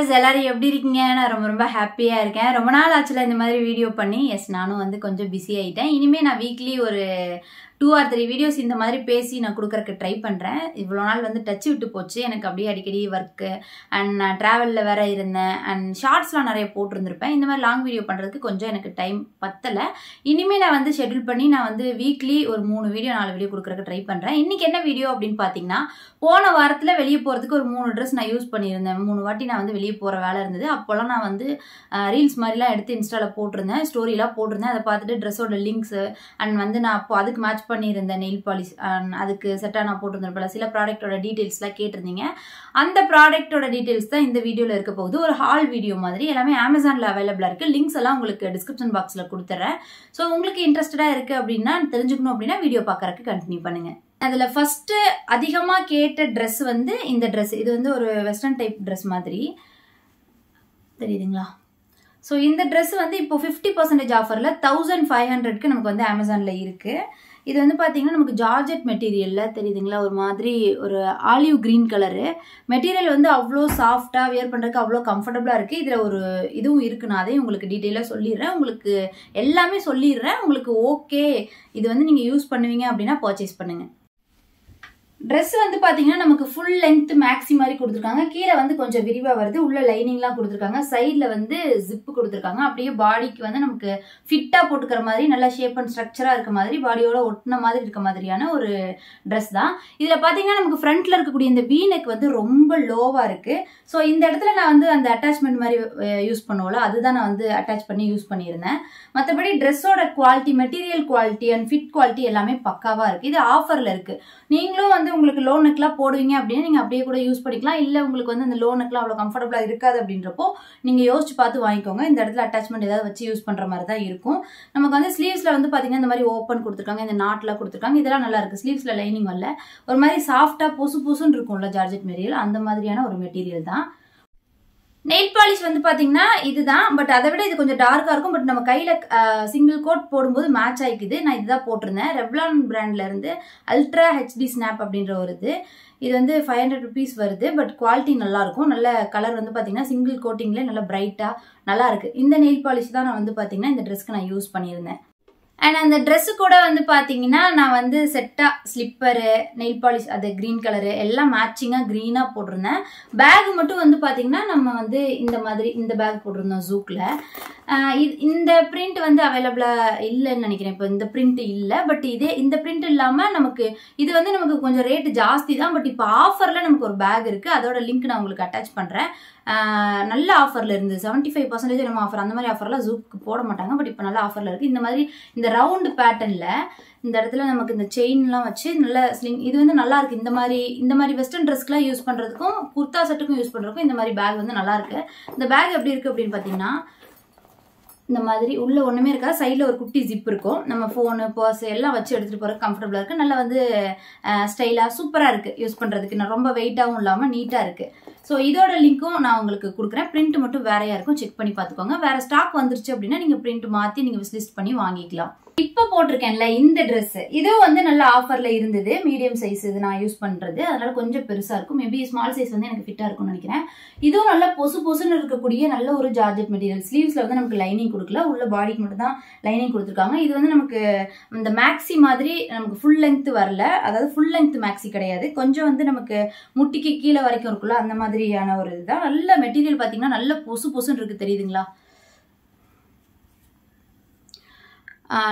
Viewers எல்லாரும் எப்படி இருக்கீங்க? நான் ரொம்ப ஹாப்பியா இருக்கேன். ரொம்ப நாள் ஆச்சுல இந்த மாதிரி வீடியோ பண்ணி. எஸ், நானும் கொஞ்சம் பிஸி ஆயிட்டேன். இனிமே நான் வீக்லி ஒரு 2 or 3 வீடியோஸ் இந்த மாதிரி பேசி நான் கொடுக்கறதுக்கு ட்ரை பண்றேன். இவ்வளோ நாள் டச் விட்டு போச்சு. எனக்கு அப்படியே அடிக்கடி ஒர்க்கு அண்ட் நான் டிராவல்ல வேற இருந்தேன் அண்ட் ஷார்ட்ஸ்லாம் நிறைய போட்டிருந்திருப்பேன். இந்த மாதிரி லாங் வீடியோ பண்றதுக்கு கொஞ்சம் எனக்கு டைம் பத்தலை. இனிமே நான் ஷெட்யூல் பண்ணி நான் வீக்லி ஒரு 3 வீடியோ 4 வீடியோ கொடுக்கறதுக்கு ட்ரை பண்றேன். இன்னைக்கு என்ன வீடியோ அப்படின்னு பாத்தீங்கன்னா, போன வாரத்துல வெளியே போறதுக்கு ஒரு 3 ட்ரெஸ் நான் யூஸ் பண்ணியிருந்தேன். 3 வாட்டி நான் வெளியே போற வேலை இருந்தது. அப்போல்லாம் நான் ரீல்ஸ் மாதிரிலாம் எடுத்து இன்ஸ்டால போட்டிருந்தேன், ஸ்டோரிலாம் போட்டிருந்தேன். அதை பார்த்துட்டு ட்ரெஸ்ஸோட லிங்க்ஸ் அண்ட் நான் அப்போ அதுக்கு மேட்ச் பண்ணியிருந்தேன் நெயில் பாலிஷ் அதுக்கு செட்டாக நான் போட்டிருந்தேன். சில ப்ராடக்டோட டீட்டெயில்ஸ்லாம் கேட்டிருந்தீங்க. அந்த ப்ராடக்டோட டீட்டெயில்ஸ் தான் இந்த வீடியோவில் இருக்க போகுது. ஒரு ஹால் வீடியோ மாதிரி எல்லாமே அமேசானில் அவைலபிளாக இருக்குது. லிங்க்ஸ் எல்லாம் உங்களுக்கு டிஸ்கிரிப்ஷன் பாக்ஸில் கொடுத்துட்றேன். ஸோ உங்களுக்கு இன்ட்ரெஸ்டடாக இருக்குது அப்படின்னா, தெரிஞ்சுக்கணும் அப்படின்னா வீடியோ பார்க்கறதுக்கு கண்டினியூ பண்ணுங்கள். அதில் ஃபஸ்ட்டு அதிகமாக கேட்ட ட்ரெஸ் இந்த ட்ரெஸ். இது ஒரு வெஸ்டர்ன் டைப் ட்ரெஸ் மாதிரி தெரியுதுங்களா? ஸோ இந்த ட்ரெஸ் இப்போ 50% ஆஃபரில் 1500க்கு நமக்கு அமேசானில் இருக்குது. இது பார்த்தீங்கன்னா நமக்கு ஜார்ஜெட் மெட்டீரியலில் தெரியுதுங்களா? ஒரு மாதிரி ஒரு ஆலிவ் கிரீன் கலரு மெட்டீரியல் அவ்வளோ சாஃப்டாக வியர் பண்ணுறதுக்கு அவ்வளோ கம்ஃபர்டபுளாக இருக்குது. இதில் ஒரு இதுவும் இருக்குது. நான் அதையும் உங்களுக்கு டீட்டெயிலாக சொல்லிடுறேன். உங்களுக்கு எல்லாமே சொல்லிடுறேன். உங்களுக்கு ஓகே இது நீங்கள் யூஸ் பண்ணுவீங்க அப்படின்னா பர்ச்சேஸ் பண்ணுங்கள். ட்ரெஸ் பார்த்தீங்கன்னா நமக்கு ஃபுல் லென்த் மேக்ஸி மாதிரி கொடுத்துருக்காங்க. கீழே கொஞ்சம் விரிவாக வருது. உள்ள லைனிங்லாம் கொடுத்துருக்காங்க. சைடில் ஜிப்பு கொடுத்துருக்காங்க. அப்படியே பாடிக்கு நமக்கு ஃபிட்டாக போட்டுக்கிற மாதிரி நல்ல ஷேப் அண்ட் ஸ்ட்ரக்சராக இருக்க மாதிரி பாடியோட ஒட்டின மாதிரி இருக்க மாதிரியான ஒரு ட்ரெஸ் தான். இதில் பார்த்தீங்கன்னா நமக்கு ஃப்ரண்ட்ல இருக்கக்கூடிய இந்த வீ நெக் ரொம்ப லோவாக இருக்குது. ஸோ இந்த இடத்துல நான் அந்த அட்டாச்மெண்ட் மாதிரி யூஸ் பண்ணுவோம்ல, அதுதான் நான் அட்டாச் பண்ணி யூஸ் பண்ணியிருந்தேன். மற்றபடி ட்ரெஸ்ஸோட quality, material quality and fit quality எல்லாமே பக்காவாக இருக்குது. இது ஆஃபரில் இருக்குது. நீங்களும் உங்களுக்கு லோ நெக்லாம் போடுவீங்க அப்படின்னா நீங்க அப்படியே கூட யூஸ் பண்ணிக்கலாம். இல்ல உங்களுக்கு அந்த லோ நெக்லாம் அவ்வளவு கம்ஃபர்டபுளா இருக்காது அப்படின்றப்போ நீங்க யோசிச்சு பார்த்து வாங்கிக்கோங்க. இந்த இடத்துல அட்டாச்மெண்ட் ஏதாவது வச்சு யூஸ் பண்ற மாதிரி தான் இருக்கும். நமக்கு ஸ்லீவ்ஸ்ல பாத்தீங்கன்னா இந்த மாதிரி ஓப்பன் கொடுத்துருக்காங்க, இந்த நாட்லாம் கொடுத்துருக்காங்க. இதெல்லாம் நல்லா இருக்கு. ஸ்லீவ்ஸ்ல லைனிங் வரல. ஒரு மாதிரி சாஃப்டா பொசு பொசுன்னு இருக்கும்ல ஜார்ஜெட் மெட்டீரியல், அந்த மாதிரியான ஒரு மெட்டீரியல் தான். நெயில் பாலிஷ் பாத்தீங்கன்னா இதுதான். பட் அதை விட இது கொஞ்சம் டார்க்கா இருக்கும். பட் நம்ம கையில சிங்கிள் கோட் போடும்போது மேட்ச் ஆயிக்குது. நான் இதுதான் போட்டிருந்தேன். ரெவ்லான் பிராண்ட்ல இருந்து அல்ட்ரா HD ஸ்னாப் அப்படின்ற ஒரு இது 500 rupees வருது. பட் குவாலிட்டி நல்லா இருக்கும். நல்ல கலர் பாத்தீங்கன்னா சிங்கிள் கோட்டிங்ல நல்ல பிரைட்டா நல்லா இருக்கு. இந்த நெயில் பாலிஷ் தான் நான் பாத்தீங்கன்னா இந்த ட்ரெஸ்க்கு நான் யூஸ் பண்ணியிருந்தேன். அண்ட் அந்த ட்ரெஸ்ஸு கூட பாத்தீங்கன்னா நான் செட்டா ஸ்லிப்பரு, நெயில் பாலிஷ், அது கிரீன் கலரு எல்லாம் மேட்சிங்காக க்ரீனாக போட்டிருந்தேன். பேக் மட்டும் பாத்தீங்கன்னா நம்ம இந்த மாதிரி இந்த பேக் போட்டிருந்தோம் ஜூக்கில். இந்த பிரிண்ட் அவைலபிளாக இல்லைன்னு நினைக்கிறேன். இப்போ இந்த பிரிண்ட் இல்லை. பட் இந்த பிரிண்ட் இல்லாமல் நமக்கு இது நமக்கு கொஞ்சம் ரேட்டு ஜாஸ்தி தான். பட் இப்போ ஆஃபரில் நமக்கு ஒரு பேக் இருக்குது. அதோட லிங்க் நான் உங்களுக்கு அட்டாச் பண்ணுறேன். நல்ல ஆஃபர்ல இருந்து 75% நம்ம ஆஃபர், அந்த மாதிரி ஆஃபர்லாம் ஜூக்கு போட மாட்டாங்க. பட் இப்போ நல்ல ஆஃபர்ல இருக்கு. இந்த மாதிரி இந்த ரவுண்ட் பேட்டர்ன்ல இந்த இடத்துல நமக்கு இந்த செயின்லாம் வச்சு நல்ல ஸ்லிங், இது நல்லா இருக்கு. இந்த மாதிரி வெஸ்டர்ன் ட்ரெஸ்க்குலாம் யூஸ் பண்றதுக்கும் குர்தா செட்டுக்கும் யூஸ் பண்றதுக்கும் இந்த மாதிரி பேக் நல்லா இருக்கு. இந்த பேக் எப்படி இருக்கு அப்படின்னு பாத்தீங்கன்னா, இந்த மாதிரி உள்ள ஒண்ணுமே இருக்கா, சைட்ல ஒரு குட்டி ஜிப் இருக்கும். நம்ம போனு பர்ஸ் எல்லாம் வச்சு எடுத்துட்டு போற கம்ஃபர்டபுளா இருக்கு. நல்லா ஸ்டைலா சூப்பரா இருக்கு யூஸ் பண்றதுக்கு. நான் ரொம்ப வெயிட்டாவும் இல்லாம நீட்டா இருக்கு. ஸோ இதோட லிங்க்கும் நான் உங்களுக்கு கொடுக்குறேன். பிரிண்ட் மட்டும் வேறையா இருக்கும், செக் பண்ணி பார்த்துக்கோங்க. வேற ஸ்டாக் வந்துருச்சு அப்படின்னா நீங்க பிரிண்ட் மாத்தி நீங்க விஸ்லிஸ்ட் பண்ணி வாங்கிக்கலாம். இப்போ போட்டிருக்கேன்ல இந்த ட்ரெஸ், இதுவும் நல்ல ஆஃபர்ல இருந்தது. மீடியம் சைஸ் இது நான் யூஸ் பண்றது, அதனால கொஞ்சம் பெருசா இருக்கும். மேபி ஸ்மால் சைஸ் எனக்கு ஃபிட்டா இருக்கும்னு நினைக்கிறேன். இதுவும் நல்ல பொசு பொசுன்னு இருக்கக்கூடிய நல்ல ஒரு ஜார்ஜெட் மெட்டீரியல். ஸ்லீவ்ஸ்ல நமக்கு லைனிங் கொடுக்கல, உள்ள பாடிக்கு மட்டும் தான் லைனிங் கொடுத்துருக்காங்க. இது நமக்கு இந்த மேக்ஸி மாதிரி நமக்கு ஃபுல் லென்த் வரல, அதாவது ஃபுல் லென்த் மேக்ஸி கிடையாது. கொஞ்சம் நமக்கு முட்டிக்கு கீழே வரைக்கும் இருக்குல்ல, அந்த மாதிரியான ஒரு இதுதான். நல்ல மெட்டீரியல் பாத்தீங்கன்னா நல்ல பொசு பொசுன்னு இருக்கு, தெரியுதுங்களா?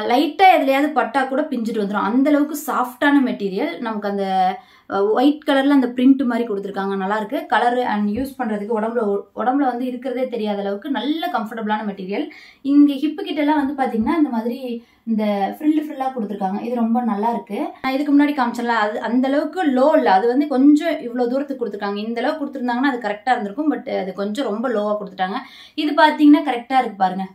லைட்டா எதுலையாவது பட்டா கூட பிஞ்சிட்டு வந்துடும். அந்த அளவுக்கு சாஃப்டான மெட்டீரியல். நமக்கு அந்த ஒயிட் கலர்ல அந்த பிரிண்ட் மாதிரி கொடுத்துருக்காங்க, நல்லா இருக்கு. கலர் அண்ட் யூஸ் பண்றதுக்கு உடம்புல இருக்கிறதே தெரியாத அளவுக்கு நல்ல கம்ஃபர்டபுளான மெட்டீரியல். இங்க ஹிப்பு கிட்ட எல்லாம் பாத்தீங்கன்னா இந்த மாதிரி இந்த ஃப்ரில்லா கொடுத்துருக்காங்க. இது ரொம்ப நல்லா இருக்கு. நான் இதுக்கு முன்னாடி காமிச்சல, அது அந்த அளவுக்கு லோ இல்லை. அது கொஞ்சம் இவ்வளவு தூரத்துக்கு கொடுத்துருக்காங்க. இந்த அளவுக்கு கொடுத்துருந்தாங்கன்னா அது கரெக்டா இருந்திருக்கும். பட் அது கொஞ்சம் ரொம்ப லோவா கொடுத்துட்டாங்க. இது பாத்தீங்கன்னா கரெக்டா இருக்கு பாருங்க.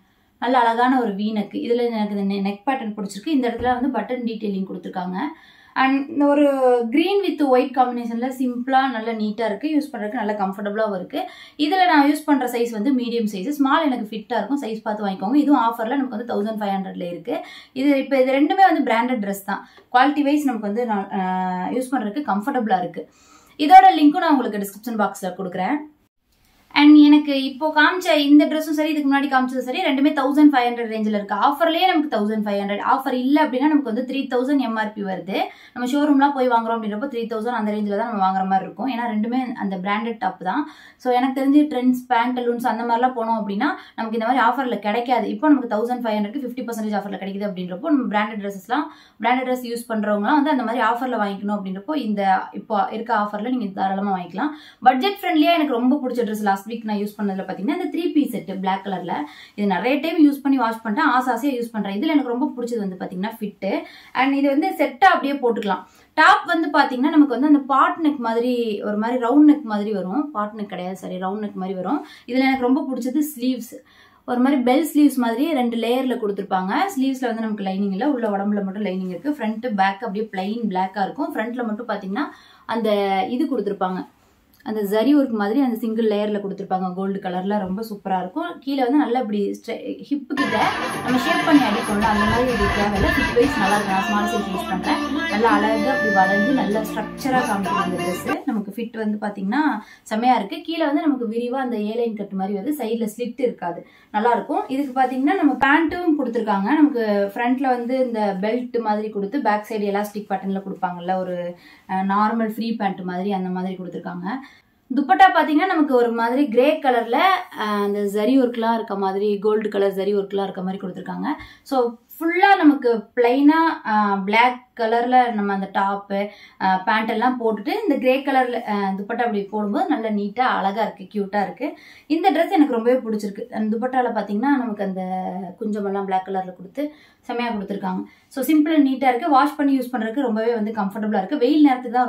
நல்ல அழகான ஒரு வீ நெக். இதுல எனக்கு இந்த நெக் பேட்டர்ன் பிடிச்சிருக்கு. இந்த இடத்துல பட்டன் டீடைலிங் கொடுத்துருக்காங்க. அண்ட் ஒரு கிரீன் வித் ஒயிட் காம்பினேஷன்ல சிம்பிளா நல்ல நீட்டா இருக்கு. யூஸ் பண்றதுக்கு நல்ல கம்ஃபர்டபுளாவும் இருக்கு. இதுல நான் யூஸ் பண்ற சைஸ் மீடியம் சைஸ். ஸ்மால் எனக்கு ஃபிட்டா இருக்கும். சைஸ் பார்த்து வாங்கிக்கோங்க. இதுவும் ஆஃபர்ல நமக்கு 1500ல இருக்கு. இது ரெண்டுமே பிராண்டட் ட்ரெஸ் தான். குவாலிட்டி வைஸ் நமக்கு யூஸ் பண்றதுக்கு கம்ஃபர்டபுளா இருக்கு. இதோட லிங்க்கும் நான் உங்களுக்கு டிஸ்கிரிப்ஷன் பாக்ஸ்ல கொடுக்குறேன். அண்ட் எனக்கு இப்போ காமிச்ச இந்த ட்ரெஸ்ஸும் சரி, இதுக்கு முன்னாடி காமிச்சதும் சரி, ரெண்டுமே 1500 ரேஞ்சில் இருக்கு. ஆஃபர்லேயே நமக்கு 1500. ஆஃபர் இல்லை அப்படின்னா நமக்கு வந்து 3000 MRP வருது. நம்ம ஷோரூம்லாம் போய் வாங்குறோம் அப்படின்றப்போ 3000 அந்த ரேஞ்சில் தான் நம்ம வாங்குற மாதிரி இருக்கும். ஏன்னா ரெண்டுமே அந்த பிராண்டட் டாப் தான். ஸோ எனக்கு தெரிஞ்சு ட்ரெண்ட்ஸ், பேண்டலூன்ஸ் அந்த மாதிரிலாம் போனோம் அப்படின்னா நமக்கு இந்த மாதிரி ஆஃபரில் கிடைக்காது. இப்போ நமக்கு 1500க்கு 50% ஆஃபரில் கிடைக்குது அப்படின்றப்போ நம்ம பிராண்டட் ட்ரெஸ் யூஸ் பண்ணுறவங்களாம் வந்து அந்த மாதிரி ஆஃபரில் வாங்கிக்கணும் அப்படின்றப்போ இந்த இப்போ இருக்க ஆஃபரில் நீங்கள் தாராளமாக வாங்கிக்கலாம். பட்ஜெட் ஃப்ரெண்ட்லியாக எனக்கு ரொம்ப பிடிச்ச ட்ரெஸ் லாஸ்ட் வீக் நான் யூஸ் பண்ணதில் பார்த்தீங்கன்னா இந்த 3-piece செட் பிளாக் கலரில். இது நிறைய டைம் யூஸ் பண்ணி வாஷ் பண்ணிட்டேன், ஆசையாக யூஸ் பண்ணுறேன். இதில் எனக்கு ரொம்ப பிடிச்சது வந்து பார்த்தீங்கன்னா ஃபிட்டு. அண்ட் இது வந்து செட்டாக அப்படியே போட்டுக்கலாம். டாப் வந்து பார்த்தீங்கன்னா நமக்கு வந்து அந்த பாட் நெக் மாதிரி ஒரு மாதிரி ரவுண்ட் நெக் மாதிரி வரும். பாட் நெக் கிடையாது, சரி, ரவுண்ட் நெக் மாதிரி வரும். இதில் எனக்கு ரொம்ப பிடிச்சது ஸ்லீவ்ஸ். ஒரு மாதிரி பெல் ஸ்லீவ்ஸ் மாதிரி 2 லேயரில் கொடுத்துருப்பாங்க. ஸ்லீவ்ஸில் வந்து நமக்கு லைனிங் இல்லை, உள்ள உடம்புல மட்டும் லைனிங் இருக்குது. ஃப்ரண்ட் பேக் அப்படியே பிளைன் பிளாக்காக இருக்கும். ஃப்ரண்ட்டில் மட்டும் பார்த்தீங்கன்னா அந்த இது கொடுத்துருப்பாங்க, அந்த ஜரி ஒர்க் மாதிரி அந்த சிங்கிள் லேயரில் கொடுத்துருப்பாங்க கோல்டு கலரில். ரொம்ப சூப்பராக இருக்கும். கீழே வந்து நல்லா இப்படி ஹிப்பு கிட்ட நம்ம ஷேப் பண்ணி அடிக்கணும், அந்த மாதிரி ஒரு தேவையில்லை. ஃபிட் வைஸ் நல்லா இருக்கும். நான் ஸ்மால் சைஸ் யூஸ் பண்ணுறேன். நல்லா அழகாக அப்படி வளைஞ்சு நல்லா ஸ்ட்ரக்சராக காமிக்கும் இந்த ட்ரெஸ்ஸு. நமக்கு ஃபிட் வந்து பார்த்தீங்கன்னா செம்மையாக இருக்குது. கீழே வந்து நமக்கு விரிவாக அந்த ஏலைன் கட்டு மாதிரி வந்து சைடில் ஸ்லிட் இருக்காது, நல்லாயிருக்கும். இதுக்கு பார்த்தீங்கன்னா நம்ம பேண்ட்டும் கொடுத்துருக்காங்க. நமக்கு ஃப்ரண்ட்டில் வந்து இந்த பெல்ட் மாதிரி கொடுத்து பேக் சைடு எலாஸ்டிக் பேட்டர்னில் கொடுப்பாங்கல்ல, ஒரு நார்மல் ஃப்ரீ பேண்ட் மாதிரி அந்த மாதிரி கொடுத்துருக்காங்க. துப்பட்டா பார்த்தீங்கன்னா நமக்கு ஒரு மாதிரி கிரே கலரில் அந்த ஜரி ஒர்க்லாம் இருக்க மாதிரி, கோல்டு கலர் ஜரி ஒர்க்லாம் இருக்க மாதிரி கொடுத்துருக்காங்க. ஸோ ஃபுல்லாக நமக்கு பிளைனாக பிளாக் கலரில் நம்ம அந்த டாப்பு பேண்ட் எல்லாம் போட்டுட்டு இந்த கிரே கலரில் துப்பட்டா அப்படி போடும்போது நல்லா நீட்டாக அழகாக இருக்குது, க்யூட்டாக இருக்குது. இந்த ட்ரெஸ் எனக்கு ரொம்பவே பிடிச்சிருக்கு. அந்த துப்பட்டாவில் பார்த்தீங்கன்னா நமக்கு அந்த குஞ்சமெல்லாம் பிளாக் கலரில் கொடுத்து செம்மையாக கொடுத்துருக்காங்க. ஸோ சிம்பிள் அண்ட் நீட்டாக இருக்குது. வாஷ் பண்ணி யூஸ் பண்ணுறதுக்கு ரொம்பவே வந்து கம்ஃபர்டபுளாக இருக்குது. வெயில் நேரத்துக்கு தான்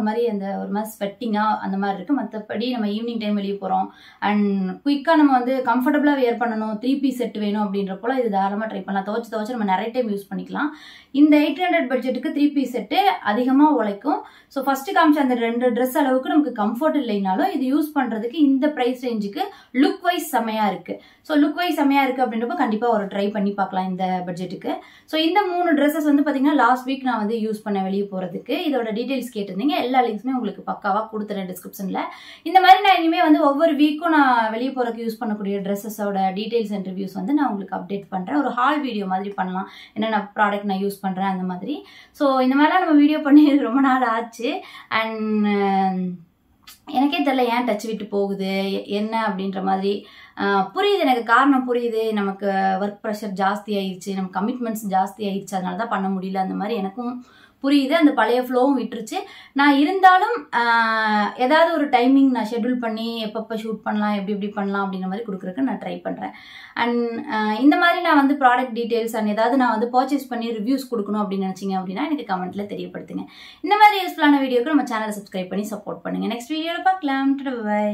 ஒரு மாதிரி ஸ்வெட்டிங்காக அந்த மாதிரி இருக்குது. மற்றபடி நம்ம ஈவினிங் டைம் வெளியே போகிறோம் அண்ட் குயிக்காக நம்ம வந்து கம்ஃபர்டபுளாக வியர் பண்ணணும், 3-piece செட் வேணும் அப்படின்றப்போல இது தாராளமாக ட்ரை பண்ணலாம். துவச்சி நம்ம நிறைய டைம் யூஸ் பண்ணிக்கலாம். இந்த 800 பட்ஜெட்டுக்கு 3-piece செட்டு அதிகமாக உழைக்கும். ஸோ ஃபர்ஸ்ட் காமிச்ச அந்த 2 ட்ரெஸ் அளவுக்கு நமக்கு கம்ஃபர்ட் இல்லைனாலும் இது யூஸ் பண்ணுறதுக்கு இந்த ப்ரைஸ் ரேஞ்சுக்கு லுக் வைஸ் செம்மையாக இருக்குது. ஸோ லுக் வைஸ் செம்மையாக இருக்குது அப்படின்றப்ப கண்டிப்பாக ஒரு ட்ரை பண்ணி பார்க்கலாம் இந்த பட்ஜெட்டுக்கு. ஸோ இந்த 3 ட்ரெஸ்ஸஸ் வந்து பார்த்தீங்கன்னா லாஸ்ட் வீக் நான் வந்து யூஸ் பண்ண வெளியே போகிறதுக்கு. இதோட டீட்டெயில்ஸ் கேட்டிருந்தீங்க, எல்லா லிங்க்ஸுமே உங்களுக்கு பக்காவாக கொடுத்துறேன் டிஸ்கிரிப்ஷனில். இந்த மாதிரி நான் இனிமேல் வந்து ஒவ்வொரு வீக்கும் நான் வெளியே போகிறதுக்கு யூஸ் பண்ணக்கூடிய ட்ரெஸ்ஸஸோட டீட்டெயில்ஸ் அண்ட் ரிவ்யூஸ் வந்து நான் உங்களுக்கு அப்டேட் பண்ணுறேன். ஒரு ஹால் வீடியோ மாதிரி பண்ணலாம், என்னென்ன ப்ராடக்ட் நான் யூஸ் பண்ணுறேன் அந்த மாதிரி. ஸோ இந்த மாதிரிலாம் நம்ம வீடியோ பண்ணி ரொம்ப நாள் ஆச்சு. அண்ட் எனக்கே தெரியல ஏன் டச் விட்டு போகுது என்ன அப்படின்ற மாதிரி. புரியுது, எனக்கு காரணம் புரியுது. நமக்கு ஒர்க் ப்ரெஷர் ஜாஸ்தி ஆயிடுச்சு, நமக்கு கமிட்மெண்ட்ஸ் ஜாஸ்தி ஆயிடுச்சு, அதனால தான் பண்ண முடியல. அந்த மாதிரி எனக்கும் புரியுது. அந்த பழைய ஃப்ளோவும் விட்டுருச்சு. நான் இருந்தாலும் ஏதாவது ஒரு டைமிங் நான் ஷெட்யூல் பண்ணி எப்பப்போ ஷூட் பண்ணலாம், எப்படி பண்ணலாம் அப்படின்ற மாதிரி கொடுக்குறதுக்கு நான் ட்ரை பண்ணுறேன். அண்ட் இந்த மாதிரி நான் வந்து ப்ராடக்ட் டீட்டெயில்ஸ் அண்ட் ஏதாவது நான் வந்து பர்ச்சேஸ் பண்ணி ரிவ்யூஸ் கொடுக்கணும் அப்படின்னு நினச்சிங்க அப்படின்னா எனக்கு கமெண்ட்டில் தெரியப்படுத்துங்க. இந்த மாதிரி யூஸ்ஃபுல்லான வீடியோக்கு நம்ம சேனலை சப்ஸ்கிரைப் பண்ணி சப்போர்ட் பண்ணுங்கள். நெக்ஸ்ட் வீடியோவில் பார்க்கலாம். பை.